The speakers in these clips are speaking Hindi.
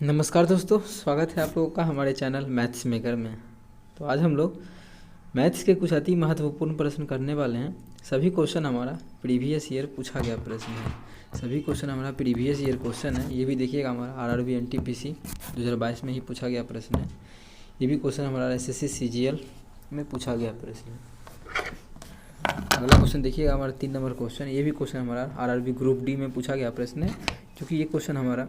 नमस्कार दोस्तों, स्वागत है आप लोगों का हमारे चैनल मैथ्स मेकर में। तो आज हम लोग मैथ्स के कुछ अति महत्वपूर्ण प्रश्न करने वाले हैं। सभी क्वेश्चन हमारा प्रीवियस ईयर पूछा गया प्रश्न है। सभी क्वेश्चन हमारा प्रीवियस ईयर क्वेश्चन है। ये भी देखिएगा हमारा आरआरबी एनटीपीसी 2022 में ही पूछा गया प्रश्न है। ये भी क्वेश्चन हमारा एसएससी सीजीएल में पूछा गया प्रश्न है। अगला क्वेश्चन देखिएगा हमारा 3 नंबर क्वेश्चन। ये भी क्वेश्चन हमारा आरआरबी ग्रुप डी में पूछा गया प्रश्न है, क्योंकि ये क्वेश्चन हमारा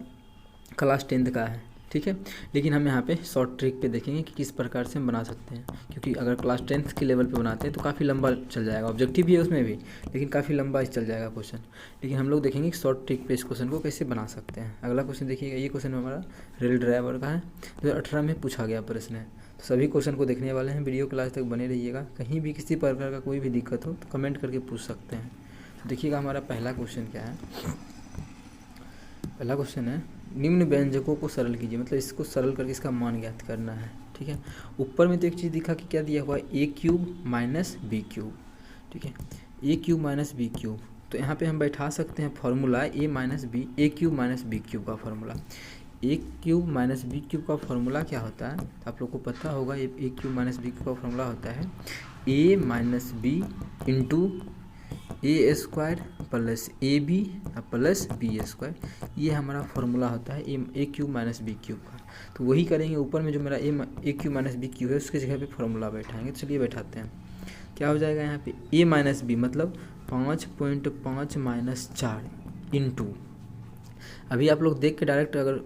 क्लास 10th का है। ठीक है, लेकिन हम यहाँ पे शॉर्ट ट्रिक पे देखेंगे कि किस प्रकार से हम बना सकते हैं, क्योंकि अगर क्लास 10th के लेवल पे बनाते हैं तो काफ़ी लंबा चल जाएगा। ऑब्जेक्टिव भी है उसमें भी, लेकिन काफ़ी लंबा चल जाएगा क्वेश्चन। लेकिन हम लोग देखेंगे कि शॉर्ट ट्रिक पे इस क्वेश्चन को कैसे बना सकते हैं। अगला क्वेश्चन देखिएगा, ये क्वेश्चन हमारा रेल ड्राइवर का है, 2018 में पूछा गया प्रश्न है। तो सभी क्वेश्चन को देखने वाले हैं, वीडियो क्लास तक बने रहिएगा। कहीं भी किसी प्रकार का कोई भी दिक्कत हो तो कमेंट करके पूछ सकते हैं। तो देखिएगा हमारा पहला क्वेश्चन क्या है। पहला क्वेश्चन है, निम्न व्यंजकों को सरल कीजिए। मतलब इसको सरल करके इसका मान ज्ञात करना है। ठीक है, ऊपर में तो एक चीज़ दिखा कि क्या दिया हुआ है, A cube minus B cube. ठीक है, A cube minus B cube, तो यहाँ पे हम बैठा सकते हैं formula A minus B, A cube minus B cube का formula. A cube minus B cube का फॉर्मूला क्या होता है, आप लोग को पता होगा। A cube minus B cube का फॉर्मूला होता है A minus B into A square plus A B plus B square. ये हमारा फॉर्मूला होता है A cube minus B cube का। तो वही करेंगे। ऊपर में जो मेरा ए क्यूब माइनस बी क्यूब है उसके जगह पे फॉर्मूला बैठाएंगे। चलिए बैठाते हैं। क्या हो जाएगा यहाँ पे, ए माइनस बी मतलब 5.5 माइनस 4 इंटू, अभी आप लोग देख के डायरेक्ट अगर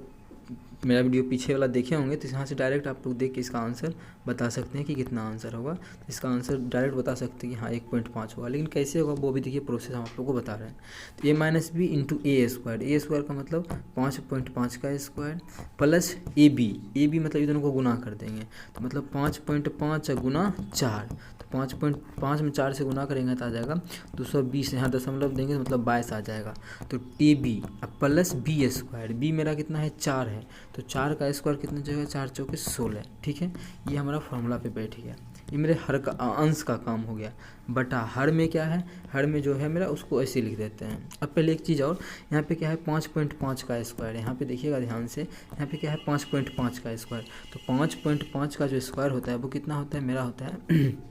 मेरा वीडियो पीछे वाला देखे होंगे तो यहाँ से डायरेक्ट आप लोग देख के इसका आंसर बता सकते हैं कि कितना आंसर होगा। तो इसका आंसर डायरेक्ट बता सकते हैं कि हाँ 1.5 होगा। लेकिन कैसे होगा वो भी देखिए, प्रोसेस हम आप लोग को बता रहे हैं। तो ए minus B into A square, A square का मतलब 5.5 का स्क्वायर प्लस ए बी मतलब ये दोनों को गुना कर देंगे। तो मतलब 5.5 गुना 4, तो 5.5 में 4 से गुना करेंगे तो आ जाएगा 220। यहाँ दशमलव देंगे तो मतलब 22 आ जाएगा। तो a B plus B square, b मेरा कितना है 4 है, तो 4 का स्क्वायर कितना जाएगा, 4 चौके 16। ठीक है, ये हमारा फॉर्मूला पे बैठ गया। ये मेरे हर का अंश का काम हो गया। बटा हर में क्या है, हर में जो है मेरा उसको ऐसे लिख देते हैं। अब पहले एक चीज़ और, यहाँ पे क्या है 5.5 का स्क्वायर, यहाँ पे देखिएगा ध्यान से, यहाँ पे क्या है 5.5 का स्क्वायर। तो 5.5 का जो स्क्वायर होता है वो कितना होता है, मेरा होता है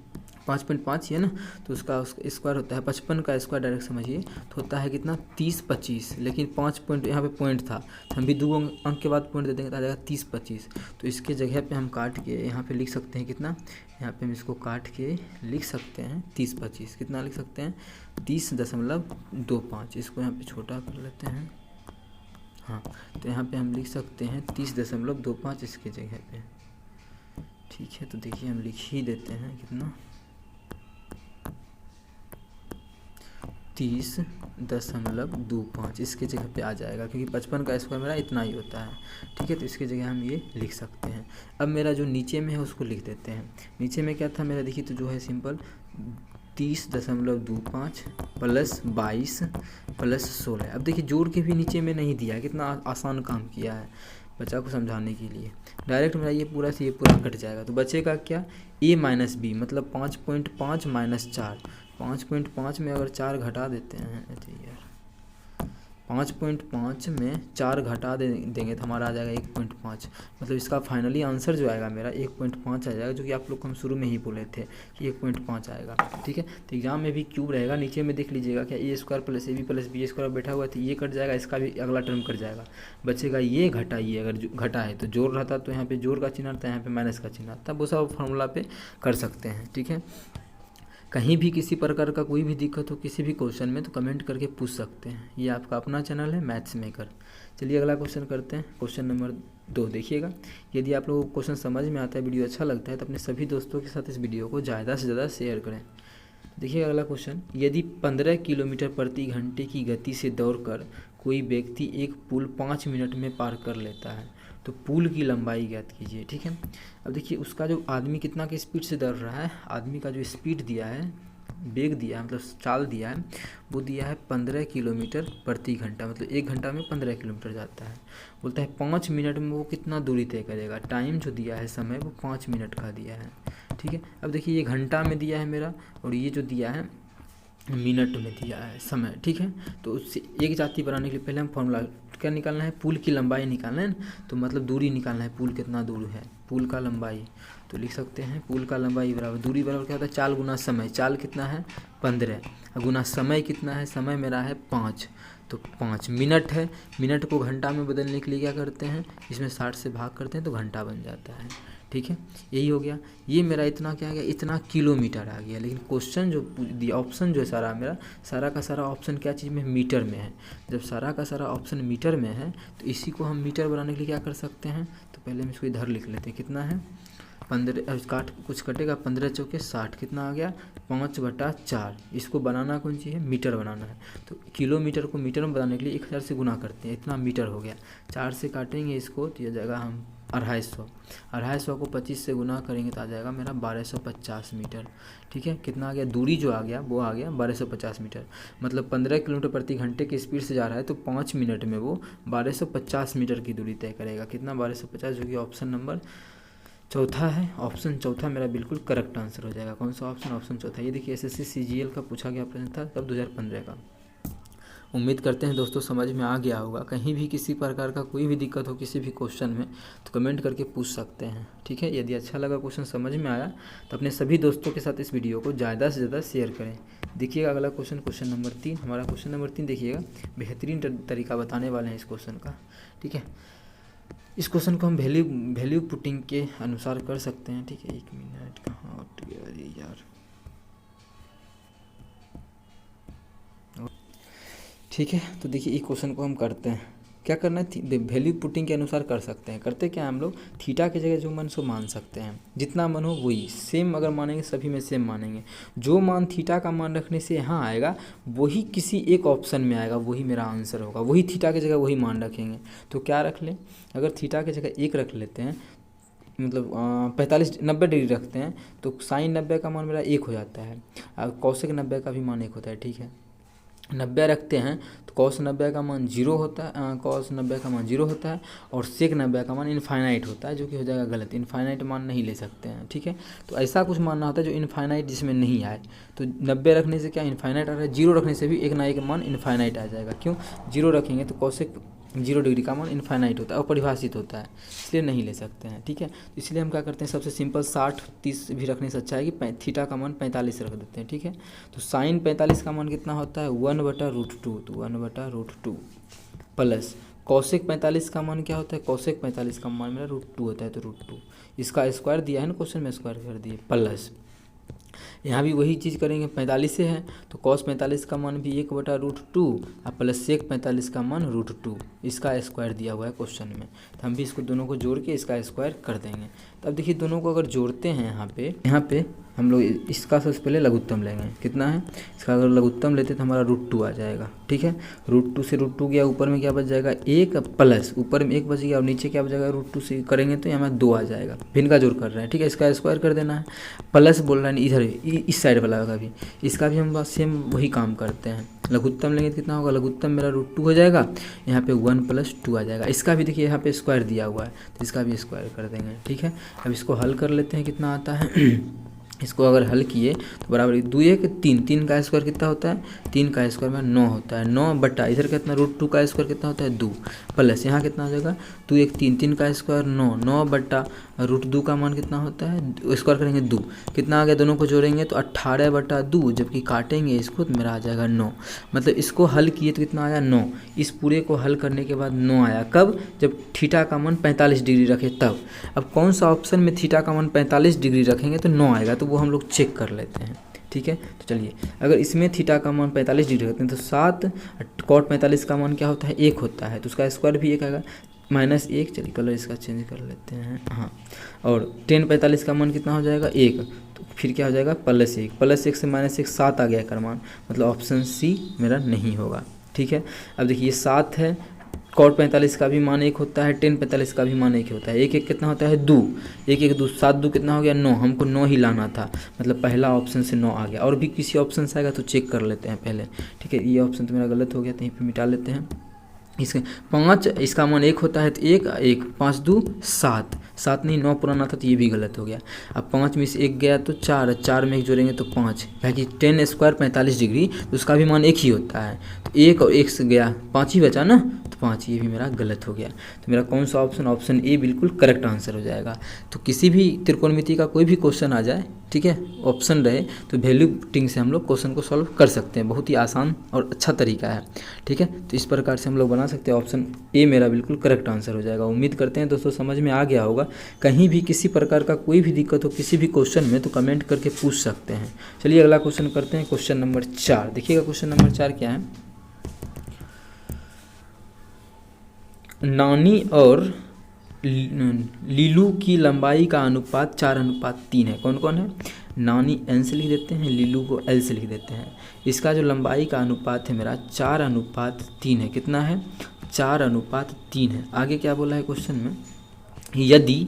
5.5 ही है ना, तो उसका स्क्वायर होता है 55 का स्क्वायर, डायरेक्ट समझिए तो होता है कितना 30-25। लेकिन 5 पॉइंट यहाँ पे पॉइंट था, तो हम भी 2 अंक के बाद पॉइंट दे देंगे तो आ जाएगा 30-25। तो इसके जगह पे हम काट के यहाँ पे लिख सकते हैं कितना, यहाँ पे हम इसको काट के लिख सकते हैं 30-25। कितना लिख सकते हैं, 30.25। इसको यहाँ पे छोटा कर लेते हैं। हाँ, तो यहाँ पे हम लिख सकते हैं 30.25 इसके जगह पे। ठीक है, तो देखिए हम लिख ही देते हैं कितना, 30.25 इसके जगह पे आ जाएगा, क्योंकि 55 का स्क्वायर मेरा इतना ही होता है। ठीक है, तो इसके जगह हम ये लिख सकते हैं। अब मेरा जो नीचे में है उसको लिख देते हैं। नीचे में क्या था मेरा, देखिए तो जो है सिंपल 30.25 प्लस 22 प्लस 16। अब देखिए जोड़ के भी नीचे में नहीं दिया है, कितना आसान काम किया है बच्चा को समझाने के लिए। डायरेक्ट मेरा ये पूरा से ये पूरा कट जाएगा, तो बचेगा क्या, ए माइनस बी मतलब 5.5 माइनस 4। 5.5 में अगर 4 घटा देते हैं, अरे यार 5.5 में 4 घटा देंगे तो हमारा आ जाएगा 1.5। मतलब इसका फाइनली आंसर जो आएगा मेरा 1.5 आ जाएगा, जो कि आप लोग को हम शुरू में ही बोले थे कि 1.5 आएगा। ठीक है, तो एग्जाम में भी क्यूब रहेगा, नीचे में देख लीजिएगा क्या, A square plus A B plus B square बैठा हुआ है, तो ये कट जाएगा, इसका भी अगला टर्म कट जाएगा। बचेगा ये घटा ये, अगर घटा है तो जोड़ रहता तो यहाँ पे जोड़ का चिन्ह आता है, यहाँ पे माइनस का चिन्ह आता है। वो सब फॉर्मूला पे कर सकते हैं। ठीक है, कहीं भी किसी प्रकार का कोई भी दिक्कत हो किसी भी क्वेश्चन में तो कमेंट करके पूछ सकते हैं। ये आपका अपना चैनल है मैथ्स मेकर। चलिए अगला क्वेश्चन करते हैं। क्वेश्चन नंबर 2 देखिएगा। यदि आप लोगों को क्वेश्चन समझ में आता है, वीडियो अच्छा लगता है, तो अपने सभी दोस्तों के साथ इस वीडियो को ज़्यादा से ज़्यादा शेयर करें। देखिए अगला क्वेश्चन, यदि 15 किलोमीटर प्रति घंटे की गति से दौड़कर कोई व्यक्ति एक पुल 5 मिनट में पार कर लेता है तो पुल की लंबाई ज्ञात कीजिए। ठीक है, अब देखिए उसका जो आदमी कितना की स्पीड से दौड़ रहा है, आदमी का जो स्पीड दिया है, वेग दिया है, मतलब चाल दिया है, वो दिया है 15 किलोमीटर प्रति घंटा, मतलब 1 घंटा में 15 किलोमीटर जाता है। बोलता है 5 मिनट में वो कितना दूरी तय करेगा। टाइम जो दिया है समय वो 5 मिनट का दिया है। ठीक है, अब देखिए ये घंटा में दिया है मेरा, और ये जो दिया है मिनट में दिया है समय, ठीक है। तो उससे एक जाति बनाने के लिए पहले हम फॉर्मूला क्या निकालना है, पुल की लंबाई निकालना है, तो मतलब दूरी निकालना है, पुल कितना दूर है, पुल का लंबाई। तो लिख सकते हैं पुल का लंबाई बराबर दूरी बराबर क्या होता है, चाल गुना समय। चाल कितना है 15 गुना समय कितना है, समय मेरा है 5, तो 5 मिनट है। मिनट को घंटा में बदलने के लिए क्या करते हैं, इसमें 60 से भाग करते हैं तो घंटा बन जाता है, ठीक है। यही हो गया, ये मेरा इतना क्या आ गया, इतना किलोमीटर आ गया। लेकिन क्वेश्चन जो दिया, ऑप्शन जो है सारा मेरा, सारा का सारा ऑप्शन क्या चीज़ में, मीटर में है। जब सारा का सारा ऑप्शन मीटर में है तो इसी को हम मीटर बनाने के लिए क्या कर सकते हैं, तो पहले हम इसको इधर लिख लेते हैं, कितना है 15, काट कुछ कटेगा, 15 चौके 60, कितना आ गया 5/4। इसको बनाना कौन सी है, मीटर बनाना है। तो किलोमीटर को मीटर में बनाने के लिए 1000 से गुना करते हैं, इतना मीटर हो गया। 4 से काटेंगे इसको तो यह जाएगा हम 250 को 25 से गुना करेंगे तो आ जाएगा मेरा 1250 मीटर, ठीक है। कितना आ गया, दूरी जो आ गया वो आ गया 1250 मीटर। मतलब 15 किलोमीटर प्रति घंटे की स्पीड से जा रहा है तो 5 मिनट में वो 1250 मीटर की दूरी तय करेगा। कितना 1250, जो कि ऑप्शन नंबर चौथा है। ऑप्शन चौथा मेरा बिल्कुल करेक्ट आंसर हो जाएगा। कौन सा ऑप्शन, ऑप्शन चौथा। ये देखिए एसएससी सीजीएल का पूछा गया प्रश्न था कब, 2015 का। उम्मीद करते हैं दोस्तों समझ में आ गया होगा। कहीं भी किसी प्रकार का कोई भी दिक्कत हो किसी भी क्वेश्चन में तो कमेंट करके पूछ सकते हैं, ठीक है। यदि अच्छा लगा, क्वेश्चन समझ में आया तो अपने सभी दोस्तों के साथ इस वीडियो को ज़्यादा से ज़्यादा शेयर करें। देखिएगा अगला क्वेश्चन, क्वेश्चन नंबर 3। हमारा क्वेश्चन नंबर 3 देखिएगा, बेहतरीन तरीका बताने वाले हैं इस क्वेश्चन का, ठीक है। इस क्वेश्चन को हम वैल्यू पुटिंग के अनुसार कर सकते हैं, ठीक है। 1 मिनट कहाँ हट गया अरे यार, ठीक है। तो देखिए इस क्वेश्चन को हम करते हैं, क्या करना है, वैल्यू पुटिंग के अनुसार कर सकते हैं। करते क्या हम लोग, थीटा की जगह जो मन सो मान सकते हैं, जितना मन हो वही सेम अगर मानेंगे, सभी में सेम मानेंगे। जो मान थीटा का मान रखने से यहाँ आएगा वही किसी एक ऑप्शन में आएगा, वही मेरा आंसर होगा। वही थीटा की जगह वही मान रखेंगे। तो क्या रख लें, अगर थीटा की जगह 1 रख लेते हैं, मतलब 90 डिग्री रखते हैं तो साइन 90 का मान मेरा 1 हो जाता है, और कौशिक 90 का भी मान 1 होता है, ठीक है। 90 रखते हैं तो कॉस 90 का मान 0 होता है, कॉस 90 का मान 0 होता है, और सेक 90 का मान इनफाइनाइट होता है, जो कि हो जाएगा गलत। इनफाइनाइट मान नहीं ले सकते हैं, ठीक है। तो ऐसा कुछ मानना होता है जो इनफाइनाइट जिसमें नहीं आए। तो 90 रखने से क्या इनफाइनाइट आ रहा है, 0 रखने से भी एक ना एक मान इनफाइनाइट आ जाएगा। क्यों, 0 रखेंगे तो कॉसेक 0 डिग्री का मान इनफाइनाइट होता है, अपरिभाषित होता है, इसलिए नहीं ले सकते हैं, ठीक है। इसलिए हम क्या करते हैं, सबसे सिंपल 60-30 भी रखने से अच्छा है कि थीटा का मान 45 रख देते हैं, ठीक है। तो साइन 45 का मान कितना होता है 1/√2, तो 1/√2 प्लस कौशिक 45 का मान क्या होता है, कौशिक 45 का मान मेरा √2 होता है, तो √2 इसका स्क्वायर दिया है ना क्वेश्चन में, स्क्वायर कर दिए, प्लस यहाँ भी वही चीज़ करेंगे, 45 से है तो कॉस 45 का मान भी 1/√2 और प्लस सेक 45 का मान √2, इसका स्क्वायर दिया हुआ है क्वेश्चन में। तो हम भी इसको दोनों को जोड़ के इसका स्क्वायर कर देंगे। तो अब देखिए दोनों को अगर जोड़ते हैं यहाँ पे हम लोग इसका सबसे पहले लघुत्तम लेंगे, कितना है इसका, अगर लघुत्तम लेते तो हमारा √2 आ जाएगा, ठीक है। √2 से √2 गया, ऊपर में क्या बच जाएगा 1 प्लस ऊपर में 1 बच गया और नीचे क्या बच जाएगा, √2 से करेंगे तो यहाँ 2 आ जाएगा। भिन्न का जोड़ कर रहे हैं, ठीक है। इसका स्क्वायर कर देना है, प्लस बोल रहा है इधर इस साइड वाला का भी, इसका भी हम सेम वही काम करते हैं। लघुत्तम लेंगे तो कितना होगा, लघुत्तम मेरा √2 हो जाएगा, यहाँ पे 1 + 2 आ जाएगा। इसका भी देखिए यहाँ पे स्क्वायर दिया हुआ है तो इसका भी स्क्वायर कर देंगे, ठीक है। अब इसको हल कर लेते हैं, कितना आता है इसको अगर हल किए तो बराबर 2 1 3, 3 का स्क्वायर कितना होता है, 3 का स्क्वायर में 9 होता है, 9 बटा इधर कितना √2 का स्क्वायर कितना होता है 2, प्लस यहाँ कितना हो जाएगा 2 1 3, 3 का स्क्वायर 9, 9 बटा √2 का मान कितना होता है, स्क्वायर करेंगे 2, कितना आ गया, दोनों को जोड़ेंगे तो 18/2, जबकि काटेंगे इसको तो मेरा आ जाएगा 9। मतलब इसको हल किए तो कितना आया 9, इस पूरे को हल करने के बाद 9 आया। कब, जब थीटा का मान 45 डिग्री रखे तब। अब कौन सा ऑप्शन में थीटा का मान 45 डिग्री रखेंगे तो 9 आएगा, तो वो हम लोग चेक कर लेते हैं, ठीक है। तो चलिए अगर इसमें थीटा का मान 45 डिग्री रखते हैं तो 7 कॉट 45 का मान क्या होता है 1 होता है, तो उसका स्क्वायर भी 1 आएगा, -1। चलिए कलर इसका चेंज कर लेते हैं, हाँ। और tan 45 का मान कितना हो जाएगा 1, तो फिर क्या हो जाएगा +1, +1 से -1 7 आ गया का मान, मतलब ऑप्शन सी मेरा नहीं होगा, ठीक है। अब देखिए 7 है, कॉट 45 का भी मान 1 होता है, tan 45 का भी मान 1 होता है, 1 1 कितना होता है 2, 1 1 2 7 2 कितना हो गया 9, हमको 9 ही लाना था, मतलब पहला ऑप्शन से 9 आ गया। और भी किसी ऑप्शन से आएगा तो चेक कर लेते हैं पहले, ठीक है। ये ऑप्शन तो मेरा गलत हो गया, तो यहीं पर मिटा लेते हैं। इसके 5 इसका मान 1 होता है तो 1 1 5 2 7, 7 नहीं 9 पुराना था तो ये भी गलत हो गया। अब 5 में से 1 गया तो 4, 4 में 1 जोड़ेंगे तो 5, क्योंकि 10 स्क्वायर 45 डिग्री तो उसका भी मान 1 ही होता है, तो 1 और 1 से गया 5 ही बचा ना, तो 5, ये भी मेरा गलत हो गया। तो मेरा कौन सा ऑप्शन, ऑप्शन ए बिल्कुल करेक्ट आंसर हो जाएगा। तो किसी भी त्रिकोणमिति का कोई भी क्वेश्चन आ जाए, ठीक है, ऑप्शन रहे तो वैल्यू पुटिंग से हम लोग क्वेश्चन को सॉल्व कर सकते हैं, बहुत ही आसान और अच्छा तरीका है, ठीक है। तो इस प्रकार से हम लोग बना सकते हैं, ऑप्शन ए मेरा बिल्कुल करेक्ट आंसर हो जाएगा। उम्मीद करते हैं दोस्तों समझ में आ गया होगा। कहीं भी किसी प्रकार का कोई भी दिक्कत हो किसी भी क्वेश्चन में तो कमेंट करके पूछ सकते हैं। चलिए अगला क्वेश्चन करते हैं, क्वेश्चन नंबर 4। देखिएगा क्वेश्चन नंबर 4 क्या है। नानी और लीलू की लंबाई का अनुपात 4:3 है। कौन कौन है? नानी एन से लिख देते हैं, लीलू को एल से लिख देते हैं। इसका जो लंबाई का अनुपात है मेरा 4:3 है। कितना है? 4:3 है। आगे क्या बोला है क्वेश्चन में, यदि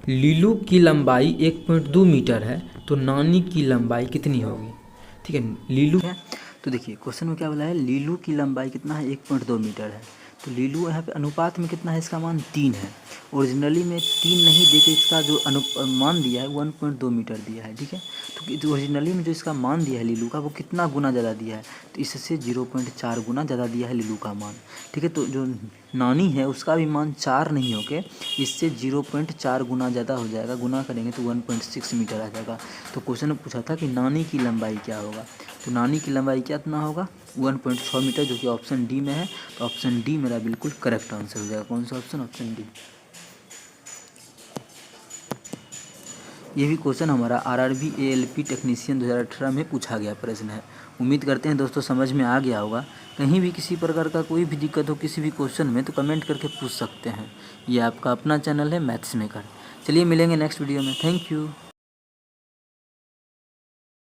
लीलू की लंबाई 1.2 मीटर है तो नानी की लंबाई कितनी होगी? ठीक है, लीलू है तो देखिए क्वेश्चन में क्या बोला है, लीलू की लंबाई कितना है? 1.2 मीटर है। तो लीलू यहाँ पे अनुपात में कितना है? इसका मान 3 है। ओरिजिनली में 3 नहीं देके इसका जो मान दिया है 1.2 मीटर दिया है, ठीक है। तो ओरिजिनली में जो इसका मान दिया है लीलू का वो कितना गुना ज़्यादा दिया है? तो इससे 0.4 गुना ज़्यादा दिया है लीलू का मान, ठीक है। तो जो नानी है उसका भी मान 4 नहीं होके इससे 0.4 गुना ज़्यादा हो जाएगा। गुना करेंगे तो 1.6 मीटर आ जाएगा। तो क्वेश्चन में पूछा था कि नानी की लंबाई क्या होगा, तो नानी की लंबाई कितना होगा? 1.6 मीटर, जो कि ऑप्शन डी में है। तो ऑप्शन डी मेरा बिल्कुल करेक्ट आंसर हो जाएगा। कौन सा ऑप्शन? Option D. ये भी क्वेश्चन हमारा आरआरबी एएलपी टेक्नीशियन 2018 में पूछा गया प्रश्न है। उम्मीद करते हैं दोस्तों समझ में आ गया होगा। कहीं भी किसी प्रकार का कोई भी दिक्कत हो किसी भी क्वेश्चन में तो कमेंट करके पूछ सकते हैं। ये आपका अपना चैनल है मैथ्स मेकर। चलिए मिलेंगे नेक्स्ट वीडियो में। Thank you.